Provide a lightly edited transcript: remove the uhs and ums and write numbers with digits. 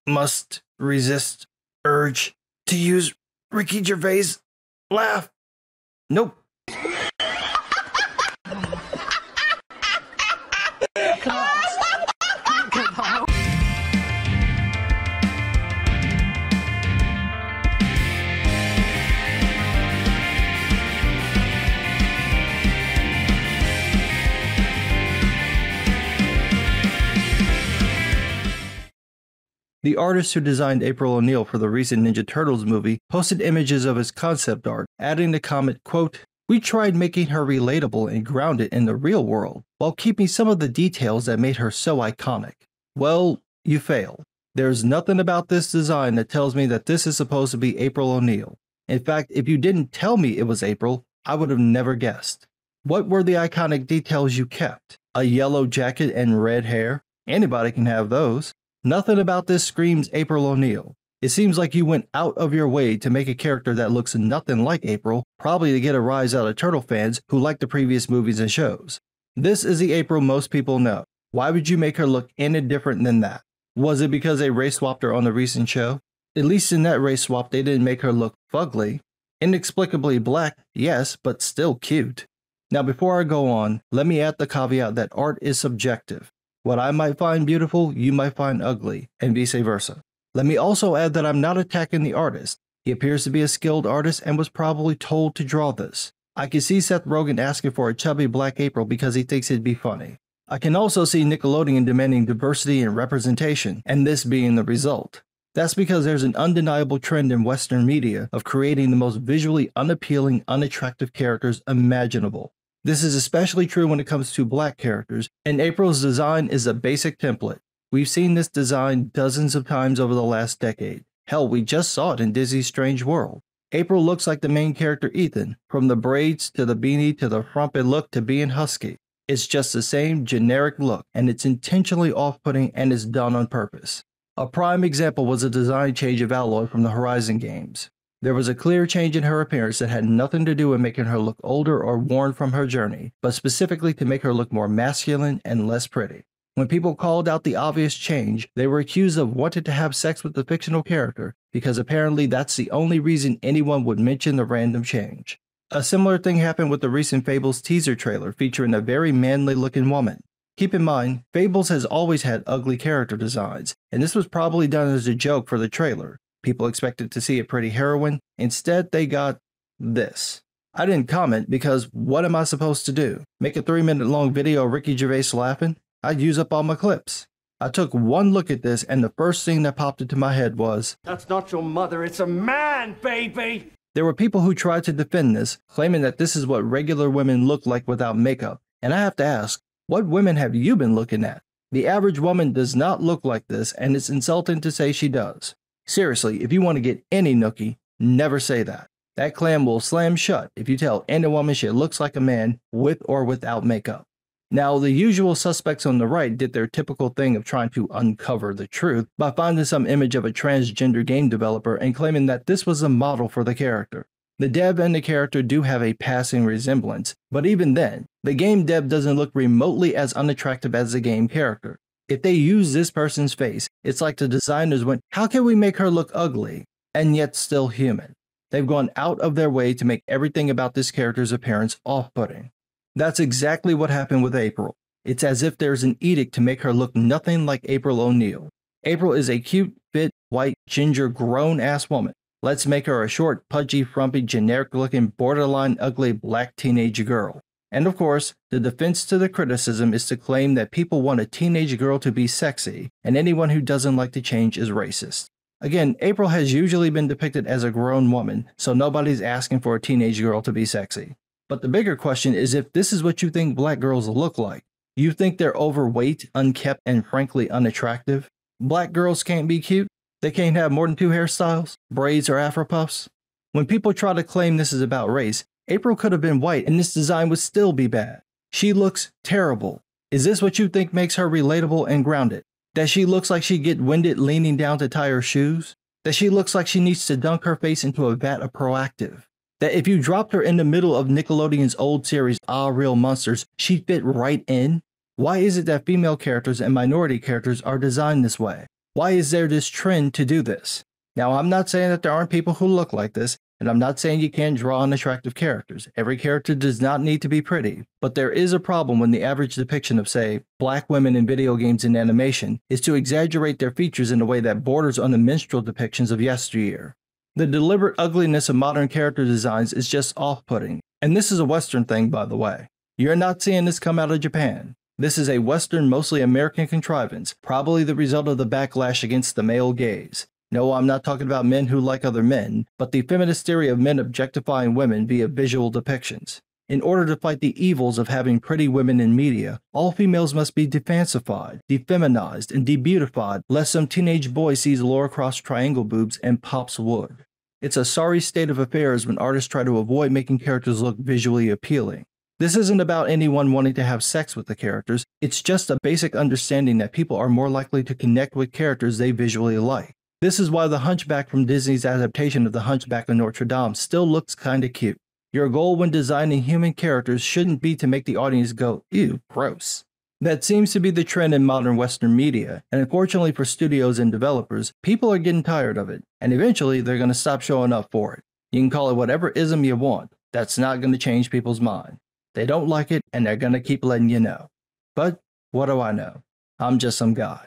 must resist urge to use Ricky Gervais' laugh. Nope. The artist who designed April O'Neil for the recent Ninja Turtles movie posted images of his concept art, adding the comment, quote, "We tried making her relatable and grounded in the real world, while keeping some of the details that made her so iconic. Well, you failed. There's nothing about this design that tells me that this is supposed to be April O'Neil. In fact, if you didn't tell me it was April, I would have never guessed. What were the iconic details you kept? A yellow jacket and red hair? Anybody can have those. Nothing about this screams April O'Neil. It seems like you went out of your way to make a character that looks nothing like April, probably to get a rise out of Turtle fans who like the previous movies and shows. This is the April most people know. Why would you make her look any different than that? Was it because they race swapped her on the recent show? At least in that race swap they didn't make her look fugly. Inexplicably black, yes, but still cute. Now before I go on, let me add the caveat that art is subjective. What I might find beautiful, you might find ugly, and vice versa. Let me also add that I'm not attacking the artist. He appears to be a skilled artist and was probably told to draw this. I can see Seth Rogen asking for a chubby black April because he thinks it'd be funny. I can also see Nickelodeon demanding diversity and representation, and this being the result. That's because there's an undeniable trend in Western media of creating the most visually unappealing, unattractive characters imaginable. This is especially true when it comes to black characters, and April's design is a basic template. We've seen this design dozens of times over the last decade. Hell, we just saw it in Disney's Strange World. April looks like the main character Ethan, from the braids to the beanie to the frumpy look to being husky. It's just the same generic look, and it's intentionally off-putting and is done on purpose. A prime example was a design change of Aloy from the Horizon games. There was a clear change in her appearance that had nothing to do with making her look older or worn from her journey, but specifically to make her look more masculine and less pretty. When people called out the obvious change, they were accused of wanting to have sex with the fictional character, because apparently that's the only reason anyone would mention the random change. A similar thing happened with the recent Fables teaser trailer featuring a very manly looking woman. Keep in mind, Fables has always had ugly character designs, and this was probably done as a joke for the trailer. People expected to see a pretty heroine. Instead, they got this. I didn't comment because what am I supposed to do? Make a 3-minute long video of Ricky Gervais laughing? I'd use up all my clips. I took one look at this and the first thing that popped into my head was, "That's not your mother, it's a man, baby!" There were people who tried to defend this, claiming that this is what regular women look like without makeup. And I have to ask, what women have you been looking at? The average woman does not look like this, and it's insulting to say she does. Seriously, if you want to get any nookie, never say that. That clam will slam shut if you tell any woman she looks like a man with or without makeup. Now, the usual suspects on the right did their typical thing of trying to uncover the truth by finding some image of a transgender game developer and claiming that this was a model for the character. The dev and the character do have a passing resemblance, but even then, the game dev doesn't look remotely as unattractive as the game character. If they use this person's face, it's like the designers went, how can we make her look ugly, and yet still human? They've gone out of their way to make everything about this character's appearance off-putting. That's exactly what happened with April. It's as if there's an edict to make her look nothing like April O'Neil. April is a cute, fit, white, ginger, grown-ass woman. Let's make her a short, pudgy, frumpy, generic-looking, borderline ugly black teenage girl. And of course, the defense to the criticism is to claim that people want a teenage girl to be sexy, and anyone who doesn't like the change is racist. Again, April has usually been depicted as a grown woman, so nobody's asking for a teenage girl to be sexy. But the bigger question is if this is what you think black girls look like. You think they're overweight, unkempt, and frankly unattractive? Black girls can't be cute? They can't have more than 2 hairstyles, braids, or afro puffs? When people try to claim this is about race, April could have been white and this design would still be bad. She looks terrible. Is this what you think makes her relatable and grounded? That she looks like she'd get winded leaning down to tie her shoes? That she looks like she needs to dunk her face into a vat of Proactive? That if you dropped her in the middle of Nickelodeon's old series, Ah Real Monsters, she'd fit right in? Why is it that female characters and minority characters are designed this way? Why is there this trend to do this? Now, I'm not saying that there aren't people who look like this, and I'm not saying you can't draw unattractive characters. Every character does not need to be pretty, but there is a problem when the average depiction of, say, black women in video games and animation is to exaggerate their features in a way that borders on the minstrel depictions of yesteryear. The deliberate ugliness of modern character designs is just off-putting, and this is a Western thing, by the way. You're not seeing this come out of Japan. This is a Western, mostly American contrivance, probably the result of the backlash against the male gaze. No, I'm not talking about men who like other men, but the feminist theory of men objectifying women via visual depictions. In order to fight the evils of having pretty women in media, all females must be defancified, defeminized, and debeautified, lest some teenage boy sees Laura Cross triangle boobs and pops wood. It's a sorry state of affairs when artists try to avoid making characters look visually appealing. This isn't about anyone wanting to have sex with the characters, it's just a basic understanding that people are more likely to connect with characters they visually like. This is why the Hunchback from Disney's adaptation of The Hunchback of Notre Dame still looks kinda cute. Your goal when designing human characters shouldn't be to make the audience go, ew, gross. That seems to be the trend in modern Western media, and unfortunately for studios and developers, people are getting tired of it, and eventually they're going to stop showing up for it. You can call it whatever ism you want, that's not going to change people's mind. They don't like it, and they're going to keep letting you know. But what do I know? I'm just some guy.